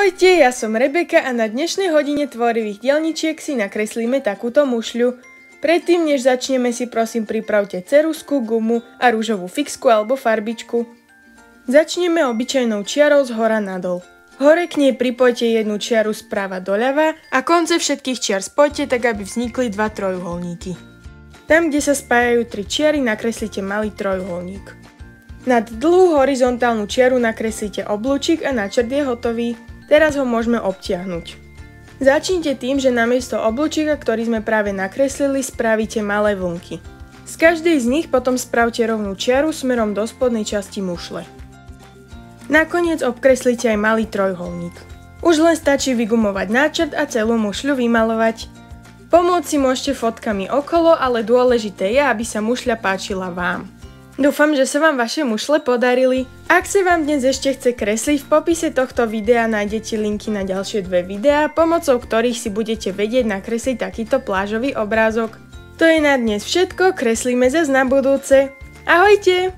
Ahojte, ja som Rebeka a na dnešnej hodine tvorivých dielničiek si nakreslíme takúto mušľu. Predtým, než začneme, si prosím pripravte ceruzku, gumu a rúžovú fixku alebo farbičku. Začneme obyčajnou čiarou z hora nadol. Hore k nej pripojte jednu čiaru sprava doľava a konce všetkých čiar spojte tak, aby vznikli dva trojuholníky. Tam, kde sa spájajú tri čiary, nakreslite malý trojuholník. Nad dlhú horizontálnu čiaru nakreslite oblúčik a načrt je hotový. Teraz ho môžeme obtiahnuť. Začnite tým, že namiesto oblúčika, ktorý sme práve nakreslili, spravíte malé vlnky. Z každej z nich potom spravte rovnú čiaru smerom do spodnej časti mušle. Nakoniec obkreslite aj malý trojuholník. Už len stačí vygumovať náčrt a celú mušľu vymalovať. Pomôcť si môžete fotkami okolo, ale dôležité je, aby sa mušľa páčila vám. Dúfam, že sa vám vaše mušle podarili. Ak sa vám dnes ešte chce kresliť, v popise tohto videa nájdete linky na ďalšie dve videá, pomocou ktorých si budete vedieť nakresliť takýto plážový obrázok. To je na dnes všetko, kreslíme zas na budúce. Ahojte!